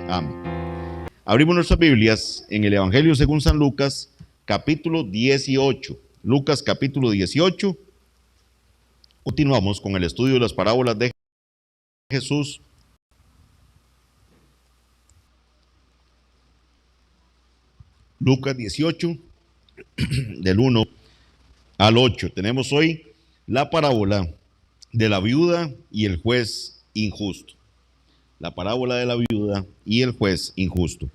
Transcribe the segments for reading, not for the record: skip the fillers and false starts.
Amén. Abrimos nuestras Biblias en el Evangelio según San Lucas, capítulo 18. Lucas, capítulo 18. Continuamos con el estudio de las parábolas de Jesús. Lucas 18, del 1 al 8. Tenemos hoy la parábola de la viuda y el juez injusto. La parábola de la viuda y el juez injusto.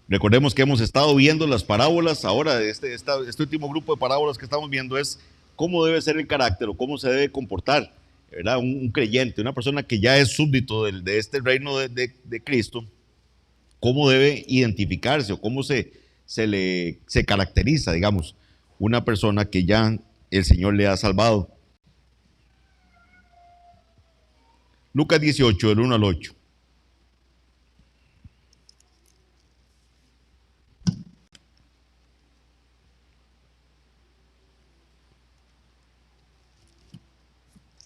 Recordemos que hemos estado viendo las parábolas. Ahora este último grupo de parábolas que estamos viendo es cómo debe ser el carácter o cómo se debe comportar, ¿verdad? Un creyente, una persona que ya es súbdito de este reino de Cristo, cómo debe identificarse o cómo se caracteriza, digamos, una persona que ya el Señor le ha salvado. Lucas 18, del 1 al 8.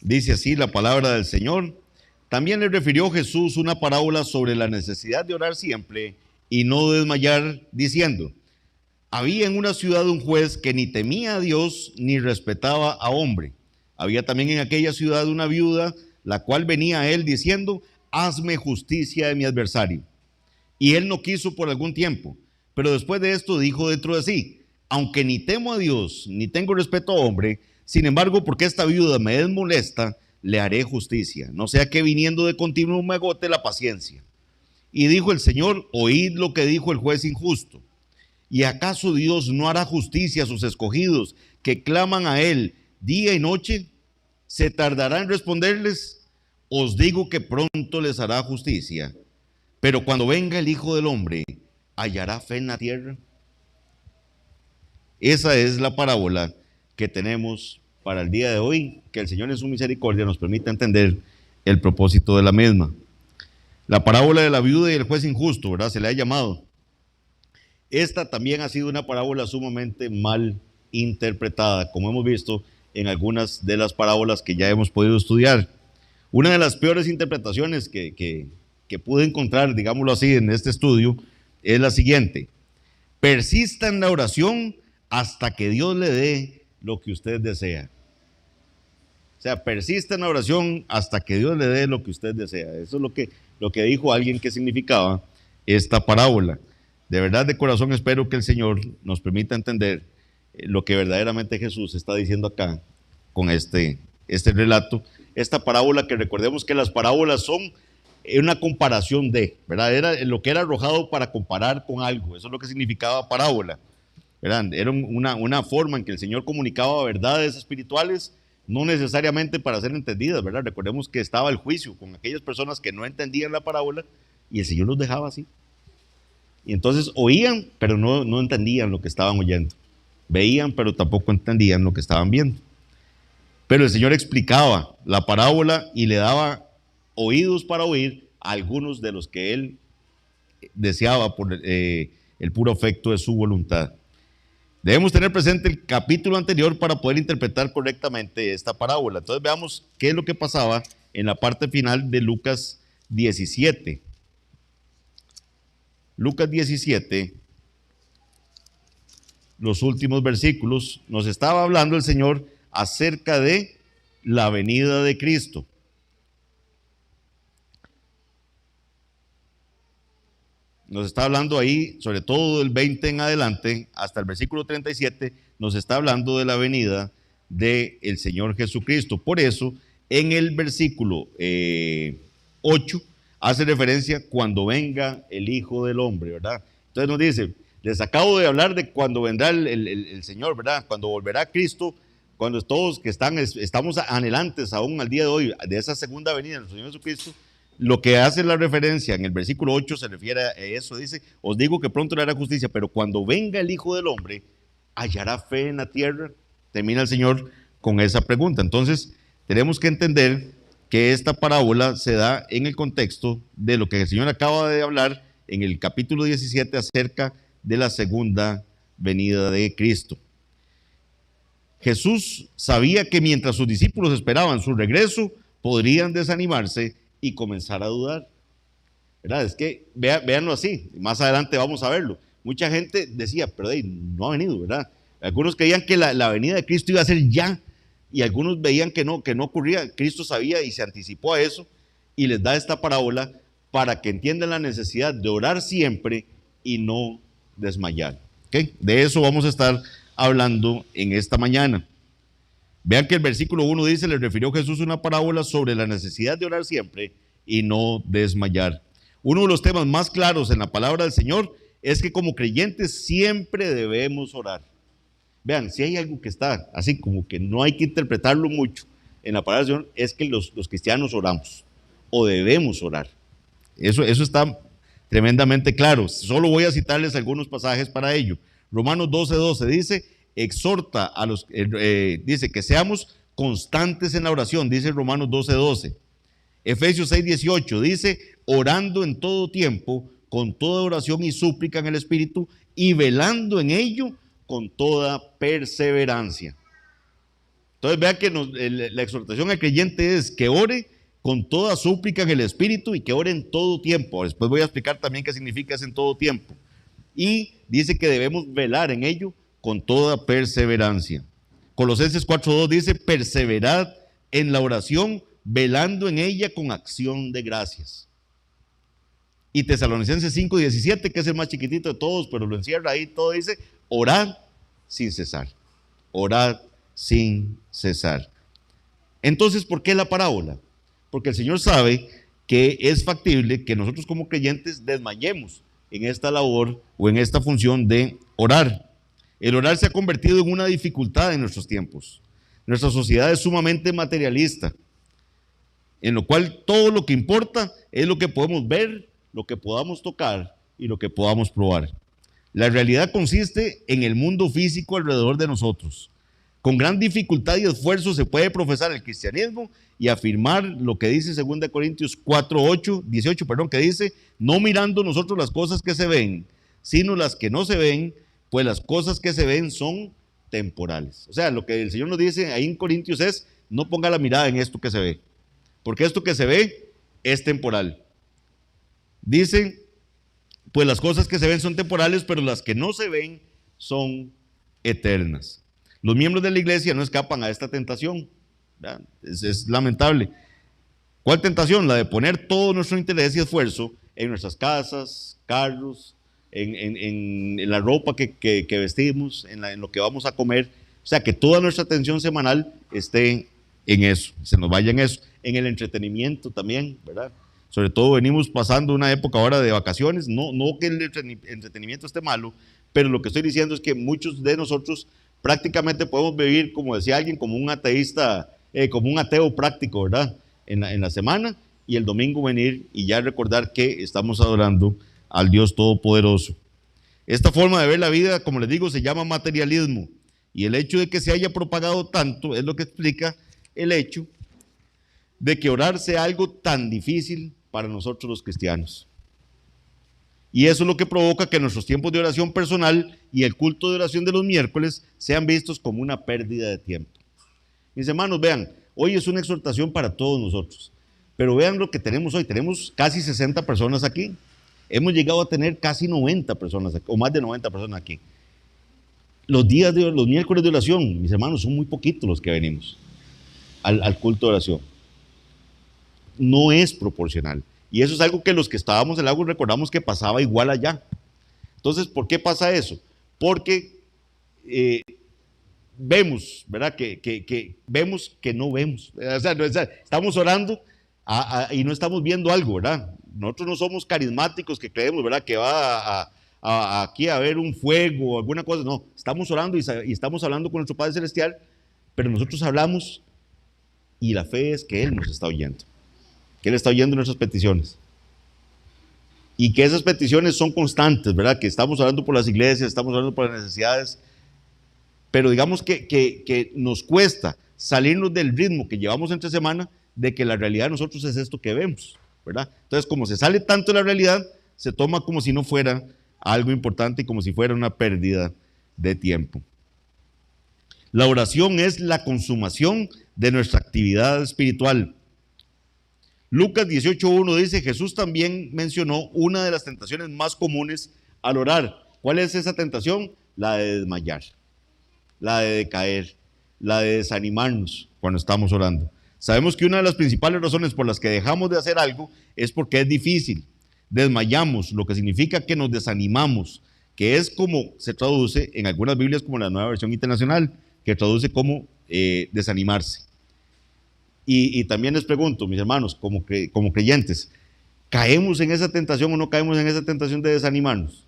Dice así la palabra del Señor. También le refirió Jesús una parábola sobre la necesidad de orar siempre y no desmayar, diciendo: había en una ciudad un juez que ni temía a Dios ni respetaba a hombre. Había también en aquella ciudad una viuda, la cual venía a él diciendo: hazme justicia de mi adversario. Y él no quiso por algún tiempo, pero después de esto dijo dentro de sí: aunque ni temo a Dios ni tengo respeto a hombre, sin embargo, porque esta viuda me es molesta, le haré justicia, no sea que viniendo de continuo me agote la paciencia. Y dijo el Señor: oíd lo que dijo el juez injusto. ¿Y acaso Dios no hará justicia a sus escogidos que claman a él día y noche? ¿Se tardará en responderles? Os digo que pronto les hará justicia. Pero cuando venga el Hijo del Hombre, ¿hallará fe en la tierra? Esa es la parábola que tenemos para el día de hoy, que el Señor en su misericordia nos permita entender el propósito de la misma. La parábola de la viuda y el juez injusto, ¿verdad? Se le ha llamado. Esta también ha sido una parábola sumamente mal interpretada, como hemos visto en algunas de las parábolas que ya hemos podido estudiar. Una de las peores interpretaciones que pude encontrar, digámoslo así, en este estudio, es la siguiente: persista en la oración hasta que Dios le dé lo que usted desea. O sea, persista en la oración hasta que Dios le dé lo que usted desea. Eso es lo que dijo alguien que significaba esta parábola. De verdad, de corazón, espero que el Señor nos permita entender lo que verdaderamente Jesús está diciendo acá con este relato, esta parábola, que recordemos que las parábolas son una comparación de, ¿verdad? Era lo que era arrojado para comparar con algo. Eso es lo que significaba parábola, ¿verdad? Era una forma en que el Señor comunicaba verdades espirituales, no necesariamente para ser entendidas, ¿verdad? Recordemos que estaba el juicio con aquellas personas que no entendían la parábola y el Señor los dejaba así. Y entonces oían, pero no entendían lo que estaban oyendo. Veían, pero tampoco entendían lo que estaban viendo. Pero el Señor explicaba la parábola y le daba oídos para oír a algunos de los que Él deseaba por el puro afecto de su voluntad. Debemos tener presente el capítulo anterior para poder interpretar correctamente esta parábola. Entonces veamos qué es lo que pasaba en la parte final de Lucas 17. Lucas 17, los últimos versículos, nos estaba hablando el Señor acerca de la venida de Cristo. Nos está hablando ahí, sobre todo del 20 en adelante, hasta el versículo 37, nos está hablando de la venida del Señor Jesucristo. Por eso, en el versículo 8, hace referencia cuando venga el Hijo del Hombre, ¿verdad? Entonces nos dice: les acabo de hablar de cuando vendrá el Señor, ¿verdad? Cuando volverá Cristo, cuando todos que estamos anhelantes aún al día de hoy de esa segunda venida del Señor Jesucristo. Lo que hace la referencia en el versículo 8 se refiere a eso. Dice: os digo que pronto le hará justicia, pero cuando venga el Hijo del Hombre, ¿hallará fe en la tierra? Termina el Señor con esa pregunta. Entonces tenemos que entender que esta parábola se da en el contexto de lo que el Señor acaba de hablar en el capítulo 17 acerca de la segunda venida de Cristo. Jesús sabía que mientras sus discípulos esperaban su regreso, podrían desanimarse y comenzar a dudar. ¿verdad? Es que véanlo así, más adelante vamos a verlo. Mucha gente decía, pero no ha venido, ¿verdad? Algunos creían que la venida de Cristo iba a ser ya, y algunos veían que no ocurría. Cristo sabía y se anticipó a eso, y les da esta parábola para que entiendan la necesidad de orar siempre y no desmayar. ¿Okay? De eso vamos a estar hablando en esta mañana. Vean que el versículo 1 dice, le refirió Jesús una parábola sobre la necesidad de orar siempre y no desmayar. Uno de los temas más claros en la palabra del Señor es que como creyentes siempre debemos orar. Vean, si hay algo que está así como que no hay que interpretarlo mucho en la palabra del Señor, es que los cristianos oramos o debemos orar. Eso está tremendamente claro. Solo voy a citarles algunos pasajes para ello. Romanos 12:12 dice, exhorta a los, dice que seamos constantes en la oración, dice Romanos 12:12. Efesios 6:18 dice, orando en todo tiempo, con toda oración y súplica en el Espíritu, y velando en ello con toda perseverancia. Entonces vean que la exhortación al creyente es que ore con toda súplica en el Espíritu y que ore en todo tiempo. Después voy a explicar también qué significa eso en todo tiempo. Y dice que debemos velar en ello con toda perseverancia. Colosenses 4:2 dice, perseverad en la oración, velando en ella con acción de gracias. Y Tesalonicenses 5:17, que es el más chiquitito de todos, pero lo encierra ahí todo, dice, orad sin cesar. Orad sin cesar. Entonces, ¿por qué la parábola? Porque el Señor sabe que es factible que nosotros como creyentes desmayemos en esta labor o en esta función de orar. El orar se ha convertido en una dificultad en nuestros tiempos. Nuestra sociedad es sumamente materialista, en lo cual todo lo que importa es lo que podemos ver, lo que podamos tocar y lo que podamos probar. La realidad consiste en el mundo físico alrededor de nosotros. Con gran dificultad y esfuerzo se puede profesar el cristianismo y afirmar lo que dice 2 Corintios 18, que dice, no mirando nosotros las cosas que se ven, sino las que no se ven, pues las cosas que se ven son temporales. O sea, lo que el Señor nos dice ahí en Corintios es, no ponga la mirada en esto que se ve, porque esto que se ve es temporal. Dice, pues las cosas que se ven son temporales, pero las que no se ven son eternas. Los miembros de la iglesia no escapan a esta tentación. Es lamentable. ¿Cuál tentación? La de poner todo nuestro interés y esfuerzo en nuestras casas, carros, en la ropa que vestimos, en lo que vamos a comer. O sea, que toda nuestra atención semanal esté en eso, se nos vaya en eso. En el entretenimiento también, ¿verdad? Sobre todo venimos pasando una época ahora de vacaciones, no que el entretenimiento esté malo, pero lo que estoy diciendo es que muchos de nosotros prácticamente podemos vivir, como decía alguien, como un ateísta, como un ateo práctico, ¿verdad? En la semana, y el domingo venir y ya recordar que estamos adorando al Dios Todopoderoso. Esta forma de ver la vida, como les digo, se llama materialismo, y el hecho de que se haya propagado tanto es lo que explica el hecho de que orar sea algo tan difícil para nosotros los cristianos. Y eso es lo que provoca que nuestros tiempos de oración personal y el culto de oración de los miércoles sean vistos como una pérdida de tiempo. Mis hermanos, vean, hoy es una exhortación para todos nosotros, pero vean lo que tenemos hoy. Tenemos casi 60 personas aquí. Hemos llegado a tener casi 90 personas aquí, o más de 90 personas aquí. Los miércoles de oración, mis hermanos, son muy poquitos los que venimos al culto de oración. No es proporcional. Y eso es algo que los que estábamos en el lago recordamos que pasaba igual allá. Entonces, ¿por qué pasa eso? Porque vemos, ¿verdad? Que vemos que no vemos. O sea, estamos orando y no estamos viendo algo, ¿verdad? Nosotros no somos carismáticos que creemos, ¿verdad? Que va aquí a haber un fuego o alguna cosa. No, estamos orando y estamos hablando con nuestro Padre Celestial, pero nosotros hablamos y la fe es que Él nos está oyendo. Que Él está oyendo nuestras peticiones. Y que esas peticiones son constantes, ¿verdad? Que estamos orando por las iglesias, estamos orando por las necesidades. Pero digamos que nos cuesta salirnos del ritmo que llevamos entre semana, de que la realidad de nosotros es esto que vemos, ¿verdad? Entonces, como se sale tanto de la realidad, se toma como si no fuera algo importante y como si fuera una pérdida de tiempo. La oración es la consumación de nuestra actividad espiritual. Lucas 18:1 dice, Jesús también mencionó una de las tentaciones más comunes al orar. ¿Cuál es esa tentación? La de desmayar, la de decaer, la de desanimarnos cuando estamos orando. Sabemos que una de las principales razones por las que dejamos de hacer algo es porque es difícil. Desmayamos, lo que significa que nos desanimamos, que es como se traduce en algunas Biblias como la Nueva Versión Internacional, que traduce como desanimarse. Y también les pregunto, mis hermanos, como creyentes, ¿caemos en esa tentación o no caemos en esa tentación de desanimarnos?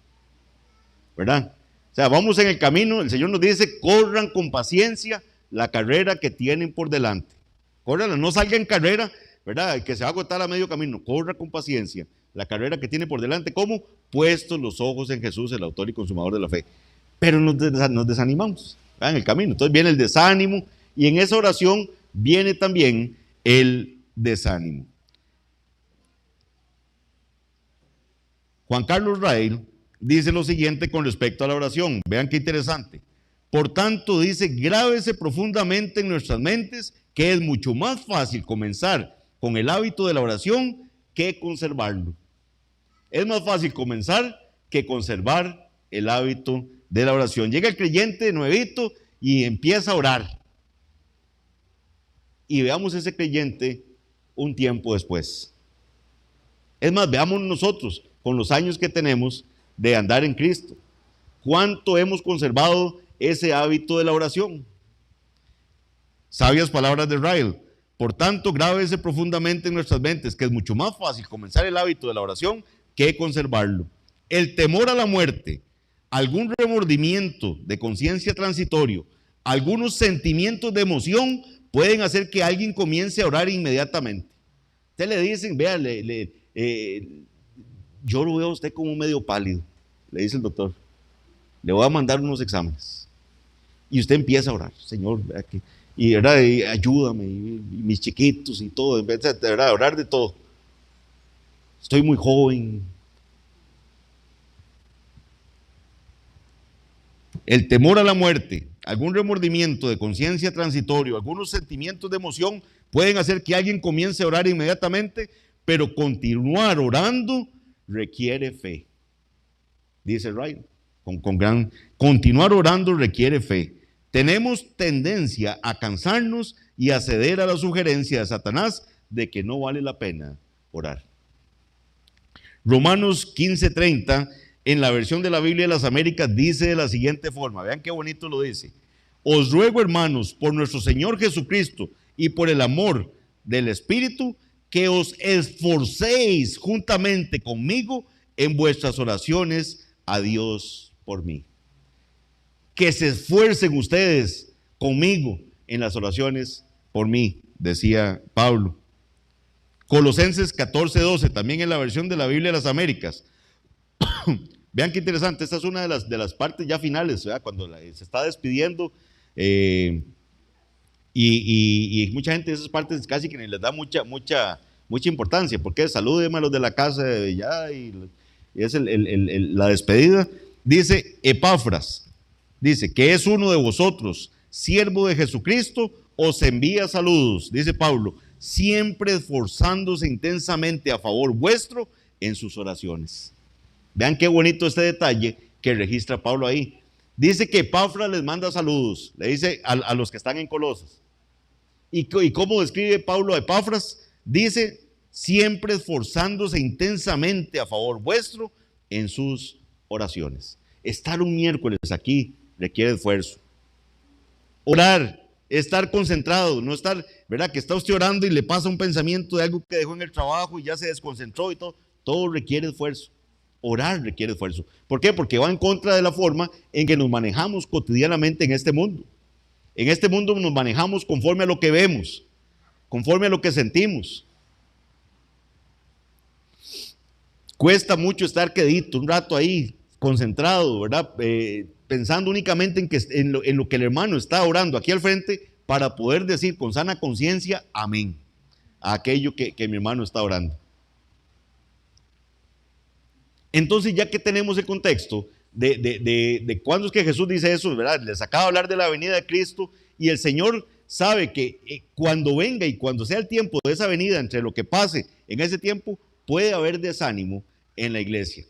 ¿Verdad? O sea, vamos en el camino, el Señor nos dice, corran con paciencia la carrera que tienen por delante. Córranla, no salga en carrera, ¿verdad? Que se va a agotar a medio camino. Corra con paciencia la carrera que tiene por delante. ¿Cómo? Puestos los ojos en Jesús, el autor y consumador de la fe. Pero nos desanimamos, ¿verdad? En el camino. Entonces viene el desánimo y en esa oración viene también el desánimo. Juan Carlos Rael dice lo siguiente con respecto a la oración. Vean qué interesante. Por tanto, dice, grábese profundamente en nuestras mentes que es mucho más fácil comenzar con el hábito de la oración que conservarlo. Es más fácil comenzar que conservar el hábito de la oración. Llega el creyente nuevito y empieza a orar. Y veamos ese creyente un tiempo después. Es más, veamos nosotros con los años que tenemos de andar en Cristo. ¿Cuánto hemos conservado ese hábito de la oración? Sabias palabras de Rael. Por tanto, grábese profundamente en nuestras mentes que es mucho más fácil comenzar el hábito de la oración que conservarlo. El temor a la muerte, algún remordimiento de conciencia transitorio, algunos sentimientos de emoción pueden hacer que alguien comience a orar inmediatamente. Usted le dicen, vea, yo lo veo a usted como medio pálido, le dice el doctor, le voy a mandar unos exámenes. Y usted empieza a orar, Señor, vea que, y ayúdame, y mis chiquitos y todo, empieza a orar de todo. Estoy muy joven. El temor a la muerte, algún remordimiento de conciencia transitorio, algunos sentimientos de emoción pueden hacer que alguien comience a orar inmediatamente, pero continuar orando requiere fe. Dice Ryan, continuar orando requiere fe. Tenemos tendencia a cansarnos y a ceder a la sugerencia de Satanás de que no vale la pena orar. Romanos 15:30, en la versión de la Biblia de las Américas, dice de la siguiente forma, vean qué bonito lo dice. Os ruego, hermanos, por nuestro Señor Jesucristo y por el amor del Espíritu, que os esforcéis juntamente conmigo en vuestras oraciones a Dios por mí. Que se esfuercen ustedes conmigo en las oraciones por mí, decía Pablo. Colosenses 14:12, también en la versión de la Biblia de las Américas. Vean qué interesante, esta es una de las partes ya finales, ¿verdad? Cuando se está despidiendo y mucha gente de esas partes casi que ni les da mucha importancia, porque salúdenme a los de la casa de ya y es la despedida. Dice Epafras, dice que es uno de vosotros, siervo de Jesucristo, os envía saludos, dice Pablo, siempre esforzándose intensamente a favor vuestro en sus oraciones. Vean qué bonito este detalle que registra Pablo ahí. Dice que Epafras les manda saludos, le dice a los que están en Colosas. ¿Y cómo describe Pablo a Epafras? Dice, siempre esforzándose intensamente a favor vuestro en sus oraciones. Estar un miércoles aquí requiere esfuerzo. Orar, estar concentrado, no estar, ¿verdad? Que está usted orando y le pasa un pensamiento de algo que dejó en el trabajo y ya se desconcentró y todo requiere esfuerzo. Orar requiere esfuerzo. ¿Por qué? Porque va en contra de la forma en que nos manejamos cotidianamente en este mundo. En este mundo nos manejamos conforme a lo que vemos, conforme a lo que sentimos. Cuesta mucho estar quedito un rato ahí, concentrado, ¿verdad? Pensando únicamente en lo que el hermano está orando aquí al frente para poder decir con sana conciencia, amén, a aquello que mi hermano está orando. Entonces, ya que tenemos el contexto de cuándo es que Jesús dice eso, ¿verdad? Les acaba de hablar de la venida de Cristo y el Señor sabe que cuando venga y cuando sea el tiempo de esa venida, entre lo que pase en ese tiempo, puede haber desánimo en la iglesia,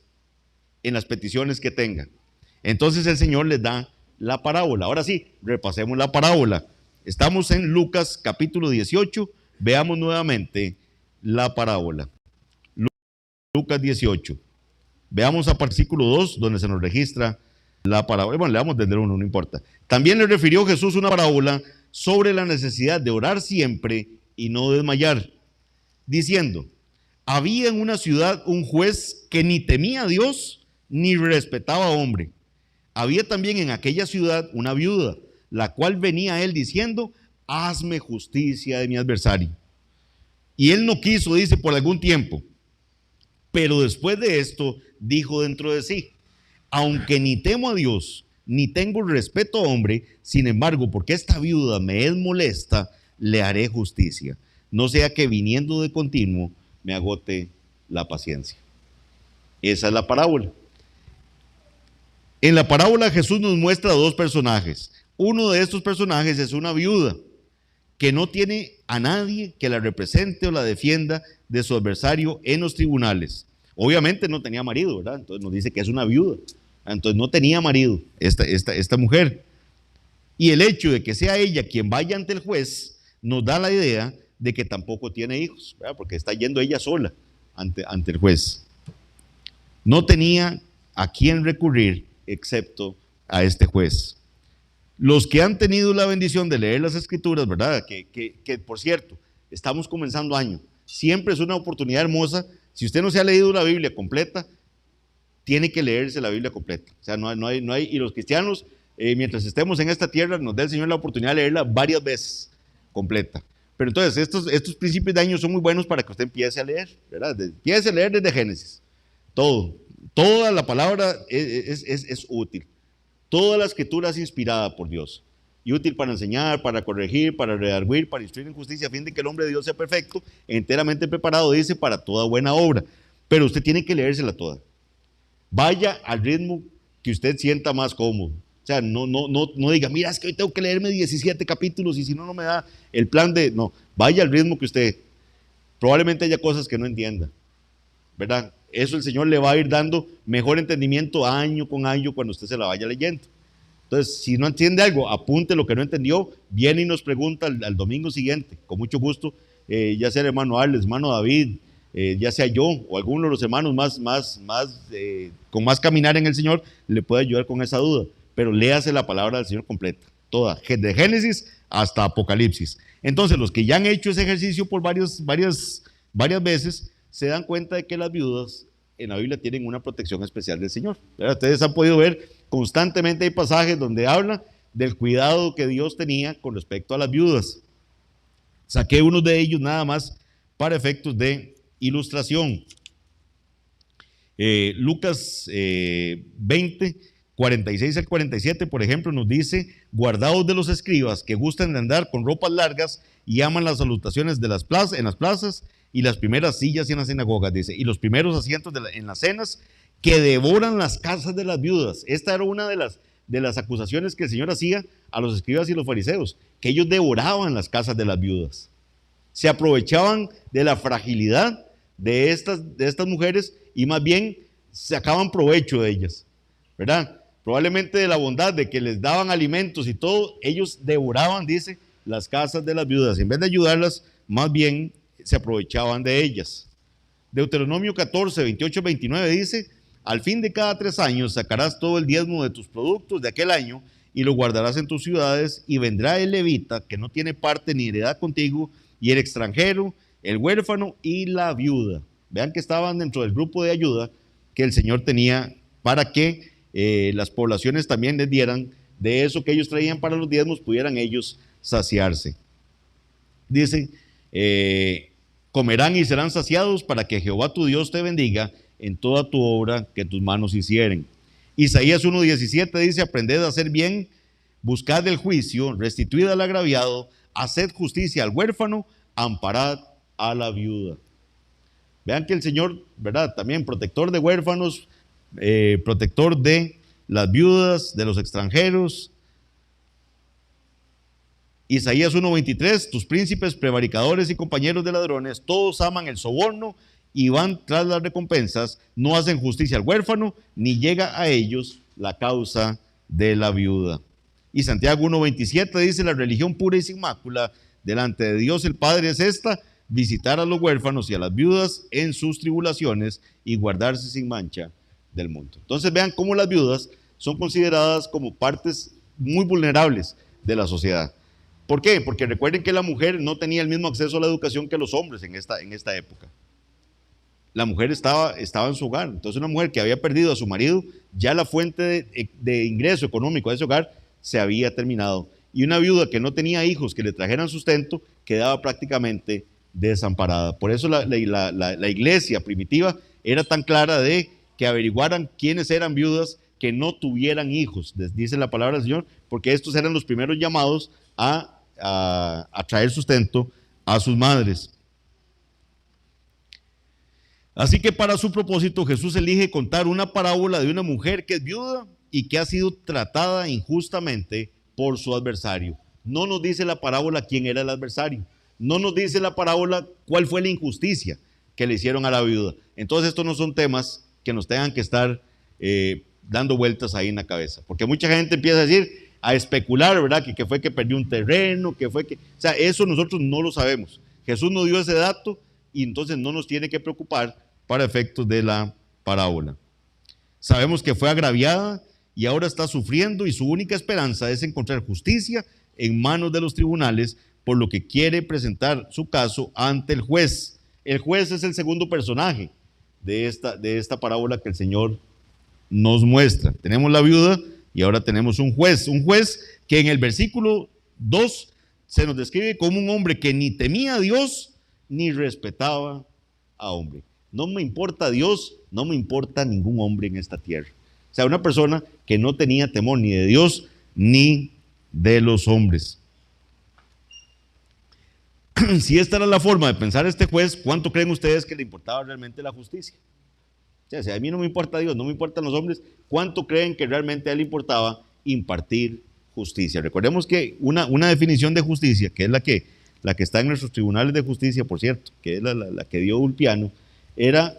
en las peticiones que tengan. Entonces el Señor les da la parábola. Ahora sí, repasemos la parábola. Estamos en Lucas capítulo 18, veamos nuevamente la parábola. Lucas 18. Veamos a versículo 2, donde se nos registra la parábola. Bueno, leamos desde el 1, no importa. También le refirió Jesús una parábola sobre la necesidad de orar siempre y no desmayar, diciendo: había en una ciudad un juez que ni temía a Dios ni respetaba a hombre. Había también en aquella ciudad una viuda, la cual venía a él diciendo: hazme justicia de mi adversario. Y él no quiso, dice, por algún tiempo. Pero después de esto, dijo dentro de sí: aunque ni temo a Dios, ni tengo respeto a hombre, sin embargo, porque esta viuda me es molesta, le haré justicia. No sea que viniendo de continuo me agote la paciencia. Esa es la parábola. En la parábola Jesús nos muestra dos personajes. Uno de estos personajes es una viuda que no tiene a nadie que la represente o la defienda de su adversario en los tribunales. Obviamente no tenía marido, ¿verdad? Entonces nos dice que es una viuda. Entonces no tenía marido esta mujer. Y el hecho de que sea ella quien vaya ante el juez nos da la idea de que tampoco tiene hijos, ¿verdad? Porque está yendo ella sola ante el juez. No tenía a quién recurrir excepto a este juez. Los que han tenido la bendición de leer las escrituras, ¿verdad? Que por cierto, estamos comenzando año. Siempre es una oportunidad hermosa. Si usted no se ha leído la Biblia completa, tiene que leerse la Biblia completa. O sea, no hay, y los cristianos, mientras estemos en esta tierra, nos da el Señor la oportunidad de leerla varias veces completa. Pero entonces, estos principios de año son muy buenos para que usted empiece a leer, ¿verdad? Empiece a leer desde Génesis. Toda la palabra es útil. Toda la escritura es inspirada por Dios y útil para enseñar, para corregir, para redarguir, para instruir en justicia, a fin de que el hombre de Dios sea perfecto, enteramente preparado, dice, para toda buena obra. Pero usted tiene que leérsela toda. Vaya al ritmo que usted sienta más cómodo. O sea, no diga, mira, es que hoy tengo que leerme 17 capítulos y si no, no me da el plan de... No, vaya al ritmo que usted... Probablemente haya cosas que no entienda, ¿verdad? Eso el Señor le va a ir dando mejor entendimiento año con año cuando usted se la vaya leyendo. Entonces, si no entiende algo, apunte lo que no entendió, viene y nos pregunta al domingo siguiente, con mucho gusto, ya sea el hermano Arles, hermano David, ya sea yo o alguno de los hermanos con más caminar en el Señor, le puede ayudar con esa duda. Pero léase la palabra del Señor completa, toda, de Génesis hasta Apocalipsis. Entonces, los que ya han hecho ese ejercicio por varias veces, se dan cuenta de que las viudas en la Biblia tienen una protección especial del Señor. ¿Verdad? Ustedes han podido ver constantemente hay pasajes donde habla del cuidado que Dios tenía con respecto a las viudas. Saqué uno de ellos nada más para efectos de ilustración. Lucas 20, 46 al 47, por ejemplo, nos dice: guardaos de los escribas que gustan de andar con ropas largas y aman las salutaciones de en las plazas y las primeras sillas en las sinagogas, dice, y los primeros asientos en las cenas, que devoran las casas de las viudas. Esta era una de las acusaciones que el Señor hacía a los escribas y los fariseos, que ellos devoraban las casas de las viudas. Se aprovechaban de la fragilidad de estas mujeres y más bien sacaban provecho de ellas, ¿verdad? Probablemente de la bondad de que les daban alimentos y todo, ellos devoraban, dice, las casas de las viudas. En vez de ayudarlas, más bien se aprovechaban de ellas. Deuteronomio 14, 28, 29 dice: al fin de cada 3 años sacarás todo el diezmo de tus productos de aquel año y lo guardarás en tus ciudades, y vendrá el levita que no tiene parte ni heredad contigo, y el extranjero, el huérfano y la viuda. Vean que estaban dentro del grupo de ayuda que el Señor tenía para que las poblaciones también les dieran de eso que ellos traían para los diezmos, pudieran ellos saciarse. Dice, comerán y serán saciados para que Jehová tu Dios te bendiga en toda tu obra que tus manos hicieren. Isaías 1:17 dice: aprended a hacer bien, buscad el juicio, restituid al agraviado, haced justicia al huérfano, amparad a la viuda. Vean que el Señor, ¿verdad? También protector de huérfanos, protector de las viudas, de los extranjeros. Isaías 1:23, tus príncipes, prevaricadores y compañeros de ladrones, todos aman el soborno y van tras las recompensas, no hacen justicia al huérfano, ni llega a ellos la causa de la viuda. Y Santiago 1:27 dice, la religión pura y sin mácula delante de Dios el Padre es esta, visitar a los huérfanos y a las viudas en sus tribulaciones y guardarse sin mancha del mundo. Entonces vean cómo las viudas son consideradas como partes muy vulnerables de la sociedad. ¿Por qué? Porque recuerden que la mujer no tenía el mismo acceso a la educación que los hombres en esta época. La mujer estaba en su hogar. Entonces una mujer que había perdido a su marido, ya la fuente de ingreso económico de ese hogar se había terminado. Y una viuda que no tenía hijos que le trajeran sustento, quedaba prácticamente desamparada. Por eso la iglesia primitiva era tan clara de que averiguaran quiénes eran viudas que no tuvieran hijos, dice la palabra del Señor, porque estos eran los primeros llamados a traer sustento a sus madres. Así que para su propósito Jesús elige contar una parábola de una mujer que es viuda y que ha sido tratada injustamente por su adversario. No nos dice la parábola quién era el adversario, no nos dice la parábola cuál fue la injusticia que le hicieron a la viuda. Entonces estos no son temas que nos tengan que estar dando vueltas ahí en la cabeza, porque mucha gente empieza a decir, a especular, ¿verdad? Que fue que perdió un terreno, que fue que... O sea, eso nosotros no lo sabemos. Jesús nos dio ese dato y entonces no nos tiene que preocupar para efectos de la parábola. Sabemos que fue agraviada y ahora está sufriendo y su única esperanza es encontrar justicia en manos de los tribunales, por lo que quiere presentar su caso ante el juez. El juez es el segundo personaje de esta parábola que el Señor nos muestra. Tenemos la viuda y ahora tenemos un juez que en el versículo 2 se nos describe como un hombre que ni temía a Dios ni respetaba a hombre. No me importa Dios, no me importa ningún hombre en esta tierra. O sea, una persona que no tenía temor ni de Dios ni de los hombres. Si esta era la forma de pensar este juez, ¿cuánto creen ustedes que le importaba realmente la justicia? O sea, si a mí no me importa Dios, no me importan los hombres, ¿cuánto creen que realmente a él le importaba impartir justicia? Recordemos que una definición de justicia, que es la que está en nuestros tribunales de justicia, por cierto, que es la que dio Ulpiano, era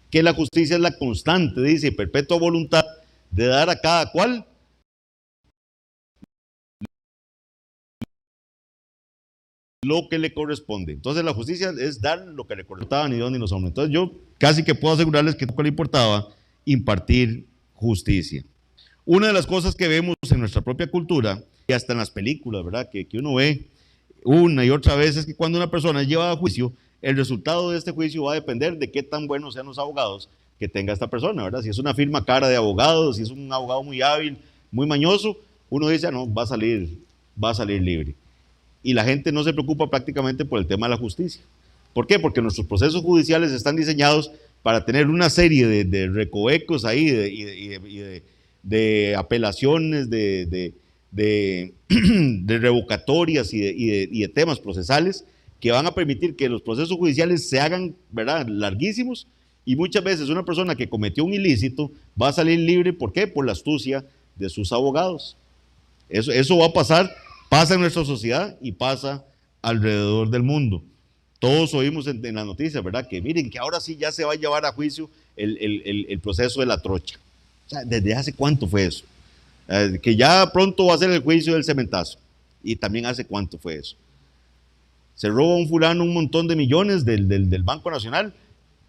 que la justicia es la constante, dice, perpetua voluntad de dar a cada cual lo que le corresponde. Entonces la justicia es dar lo que le correspondía ni Dios ni los hombres. Entonces yo casi que puedo asegurarles que no le importaba impartir justicia. Una de las cosas que vemos en nuestra propia cultura, y hasta en las películas, ¿verdad? Que uno ve una y otra vez, es que cuando una persona es llevada a juicio, el resultado de este juicio va a depender de qué tan buenos sean los abogados que tenga esta persona, ¿verdad? Si es una firma cara de abogados, si es un abogado muy hábil, muy mañoso, uno dice, no, va a salir libre. Y la gente no se preocupa prácticamente por el tema de la justicia. ¿Por qué? Porque nuestros procesos judiciales están diseñados para tener una serie de recovecos ahí, de apelaciones, de revocatorias y de temas procesales que van a permitir que los procesos judiciales se hagan, ¿verdad?, larguísimos, y muchas veces una persona que cometió un ilícito va a salir libre. ¿Por qué? Por la astucia de sus abogados. Eso va a pasar, pasa en nuestra sociedad y pasa alrededor del mundo. Todos oímos en las noticias, ¿verdad?, que miren, que ahora sí ya se va a llevar a juicio el proceso de la trocha. O sea, ¿desde hace cuánto fue eso? Que ya pronto va a ser el juicio del cementazo. Y también hace cuánto fue eso. Se roba un fulano un montón de millones del Banco Nacional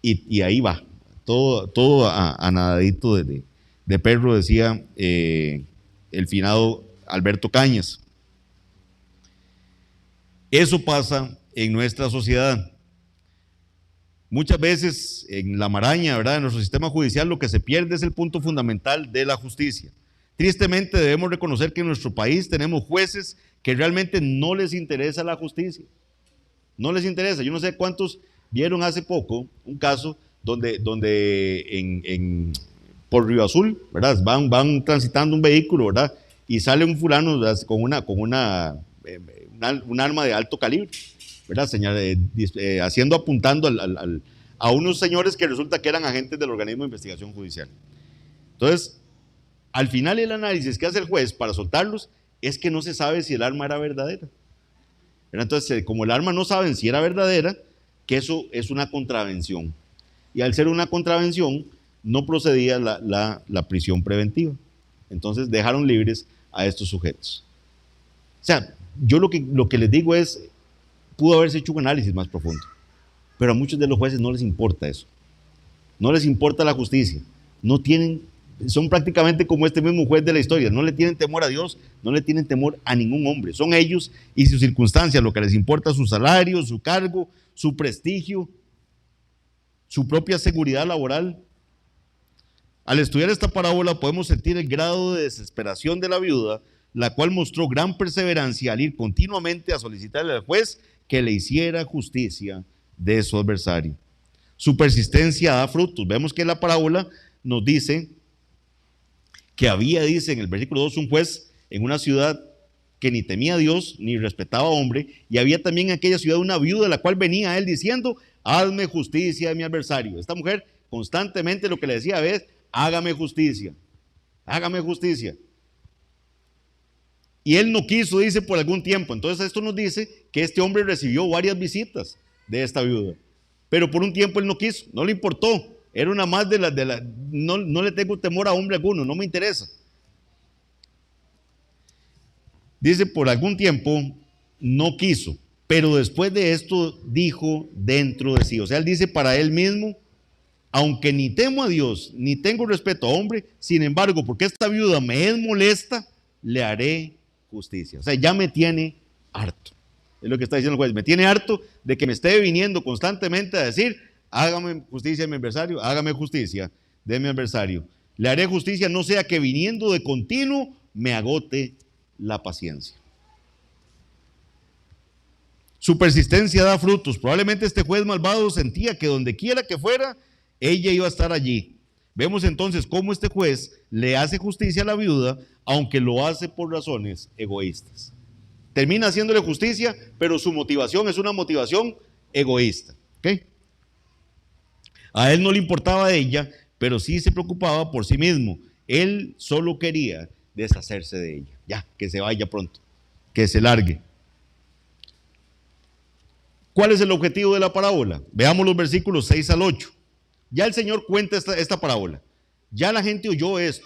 y ahí va. Todo a nadadito de perro, decía el finado Alberto Cañas. Eso pasa en nuestra sociedad. Muchas veces en la maraña, ¿verdad?, en nuestro sistema judicial, lo que se pierde es el punto fundamental de la justicia. Tristemente debemos reconocer que en nuestro país tenemos jueces que realmente no les interesa la justicia. No les interesa. Yo no sé cuántos vieron hace poco un caso donde por Río Azul, ¿verdad?, van transitando un vehículo, ¿verdad?, y sale un fulano, ¿verdad?, con un arma de alto calibre, ¿verdad?, apuntando a unos señores que resulta que eran agentes del organismo de investigación judicial. Entonces, al final el análisis que hace el juez para soltarlos es que no se sabe si el arma era verdadera. Entonces, como el arma no saben si era verdadera, que eso es una contravención. Y al ser una contravención, no procedía la prisión preventiva. Entonces dejaron libres a estos sujetos. O sea, yo lo que les digo es, pudo haberse hecho un análisis más profundo, pero a muchos de los jueces no les importa eso. No les importa la justicia. No tienen, son prácticamente como este mismo juez de la historia. No le tienen temor a Dios, no le tienen temor a ningún hombre. Son ellos y sus circunstancias lo que les importa: su salario, su cargo, su prestigio, su propia seguridad laboral. Al estudiar esta parábola podemos sentir el grado de desesperación de la viuda, la cual mostró gran perseverancia al ir continuamente a solicitarle al juez que le hiciera justicia de su adversario. Su persistencia da frutos. Vemos que la parábola nos dice que había, dice en el versículo 2, un juez en una ciudad que ni temía a Dios ni respetaba a hombre, y había también en aquella ciudad una viuda, la cual venía a él diciendo: hazme justicia de mi adversario. Esta mujer constantemente lo que le decía es: hágame justicia, hágame justicia. Y él no quiso, dice, por algún tiempo. Entonces esto nos dice que este hombre recibió varias visitas de esta viuda, pero por un tiempo él no quiso, no le importó. Era una más no le tengo temor a hombre alguno, no me interesa. Dice, por algún tiempo no quiso, pero después de esto dijo dentro de sí. O sea, él dice para él mismo: aunque ni temo a Dios, ni tengo respeto a hombre, sin embargo, porque esta viuda me es molesta, le haré justicia. O sea, ya me tiene harto. Es lo que está diciendo el juez. Me tiene harto de que me esté viniendo constantemente a decir: hágame justicia de mi adversario, hágame justicia de mi adversario. Le haré justicia, no sea que viniendo de continuo me agote la paciencia. Su persistencia da frutos. Probablemente este juez malvado sentía que donde quiera que fuera, ella iba a estar allí. Vemos entonces cómo este juez le hace justicia a la viuda, aunque lo hace por razones egoístas. Termina haciéndole justicia, pero su motivación es una motivación egoísta. ¿Okay? A él no le importaba de ella, pero sí se preocupaba por sí mismo. Él solo quería deshacerse de ella. Ya, que se vaya pronto, que se largue. ¿Cuál es el objetivo de la parábola? Veamos los versículos 6 al 8. Ya el Señor cuenta esta parábola. Ya la gente oyó esto.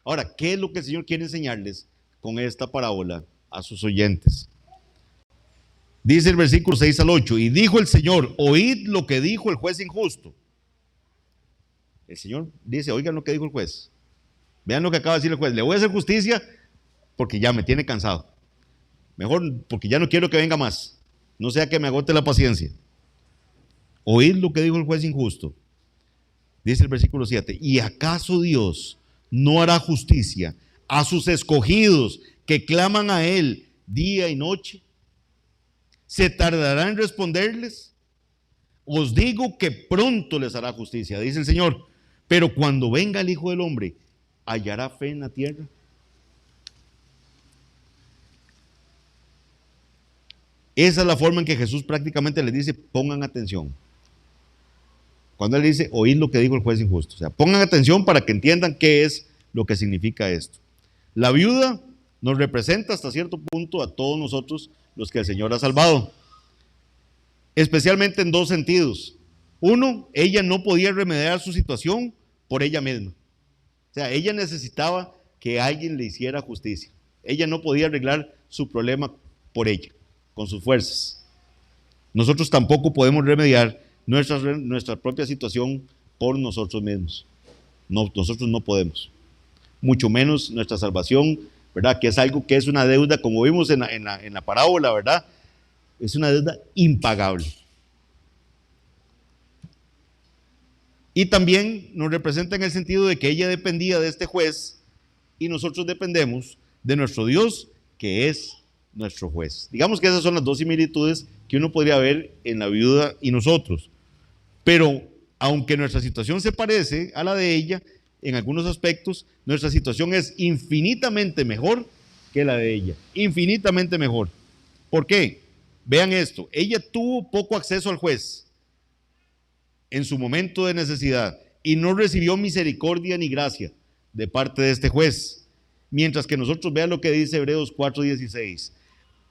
Ahora, ¿qué es lo que el Señor quiere enseñarles con esta parábola a sus oyentes? Dice el versículo 6 al 8: y dijo el Señor: oíd lo que dijo el juez injusto. El Señor dice: oigan lo que dijo el juez. Vean lo que acaba de decir el juez: le voy a hacer justicia porque ya me tiene cansado. Mejor porque ya no quiero que venga más. No sea que me agote la paciencia. Oíd lo que dijo el juez injusto. Dice el versículo 7: ¿y acaso Dios no hará justicia a sus escogidos que claman a Él día y noche? ¿Se tardará en responderles? Os digo que pronto les hará justicia, dice el Señor. Pero cuando venga el Hijo del Hombre, ¿hallará fe en la tierra? Esa es la forma en que Jesús prácticamente les dice: pongan atención. Cuando él dice: oíd lo que dijo el juez injusto. O sea, pongan atención para que entiendan qué es lo que significa esto. La viuda nos representa hasta cierto punto a todos nosotros los que el Señor ha salvado. Especialmente en dos sentidos. Uno, ella no podía remediar su situación por ella misma. O sea, ella necesitaba que alguien le hiciera justicia. Ella no podía arreglar su problema por ella, con sus fuerzas. Nosotros tampoco podemos remediar nuestra propia situación por nosotros mismos. No, nosotros no podemos. Mucho menos nuestra salvación, ¿verdad? Que es algo que es una deuda, como vimos en la parábola, ¿verdad? Es una deuda impagable. Y también nos representa en el sentido de que ella dependía de este juez y nosotros dependemos de nuestro Dios, que es nuestro juez. Digamos que esas son las dos similitudes que uno podría ver en la viuda y nosotros. Pero aunque nuestra situación se parece a la de ella, en algunos aspectos, nuestra situación es infinitamente mejor que la de ella. Infinitamente mejor. ¿Por qué? Vean esto. Ella tuvo poco acceso al juez en su momento de necesidad y no recibió misericordia ni gracia de parte de este juez. Mientras que nosotros, vean lo que dice Hebreos 4:16.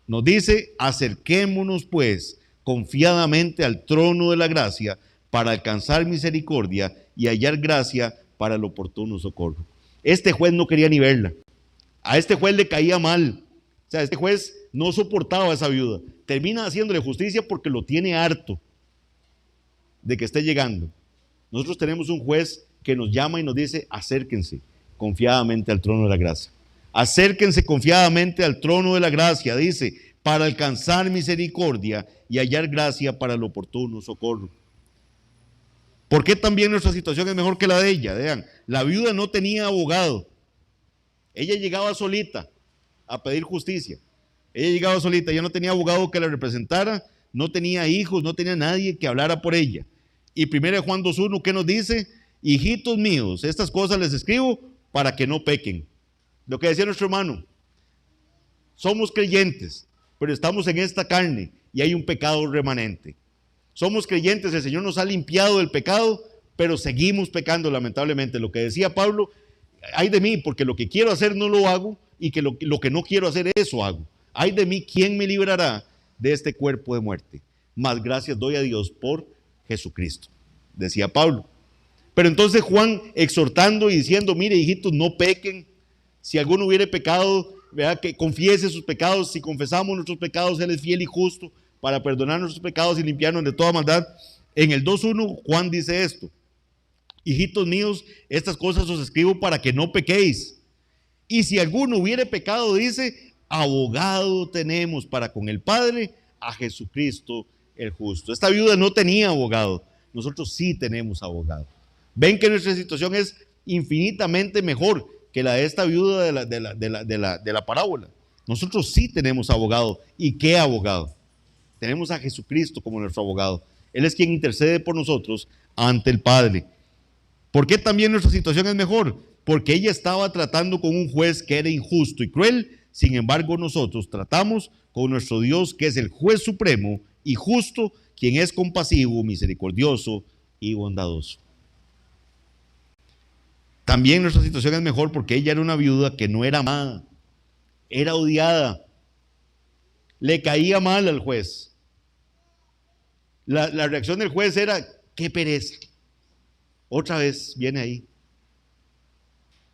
Nos dice, acerquémonos pues confiadamente al trono de la gracia para alcanzar misericordia y hallar gracia para el oportuno socorro. Este juez no quería ni verla. A este juez le caía mal. O sea, este juez no soportaba a esa viuda. Termina haciéndole justicia porque lo tiene harto de que esté llegando. Nosotros tenemos un juez que nos llama y nos dice, acérquense confiadamente al trono de la gracia. Acérquense confiadamente al trono de la gracia, dice, para alcanzar misericordia y hallar gracia para el oportuno socorro. ¿Por qué también nuestra situación es mejor que la de ella? Vean, la viuda no tenía abogado. Ella llegaba solita a pedir justicia. Ella llegaba solita, ella no tenía abogado que la representara, no tenía hijos, no tenía nadie que hablara por ella. Y 1 Juan 2:1, ¿qué nos dice? Hijitos míos, estas cosas les escribo para que no pequen. Lo que decía nuestro hermano, somos creyentes, pero estamos en esta carne y hay un pecado remanente. Somos creyentes, el Señor nos ha limpiado del pecado, pero seguimos pecando lamentablemente. Lo que decía Pablo, ay de mí, porque lo que quiero hacer no lo hago y que lo que no quiero hacer, eso hago. Ay de mí, ¿quién me librará de este cuerpo de muerte? Más gracias doy a Dios por Jesucristo, decía Pablo. Pero entonces Juan exhortando y diciendo, mire hijitos, no pequen. Si alguno hubiere pecado, ¿verdad? Que confiese sus pecados. Si confesamos nuestros pecados, Él es fiel y justo para perdonar nuestros pecados y limpiarnos de toda maldad. En el 2:1 Juan dice esto: hijitos míos, estas cosas os escribo para que no pequéis. Y si alguno hubiere pecado, dice, abogado tenemos para con el Padre, a Jesucristo el justo. Esta viuda no tenía abogado, nosotros sí tenemos abogado. Ven que nuestra situación es infinitamente mejor que la de esta viuda de la parábola. Nosotros sí tenemos abogado. ¿Y qué abogado? Tenemos a Jesucristo como nuestro abogado. Él es quien intercede por nosotros ante el Padre. ¿Por qué también nuestra situación es mejor? Porque ella estaba tratando con un juez que era injusto y cruel. Sin embargo, nosotros tratamos con nuestro Dios, que es el juez supremo y justo, quien es compasivo, misericordioso y bondadoso. También nuestra situación es mejor porque ella era una viuda que no era amada, era odiada, le caía mal al juez. La reacción del juez era, qué pereza, otra vez viene ahí.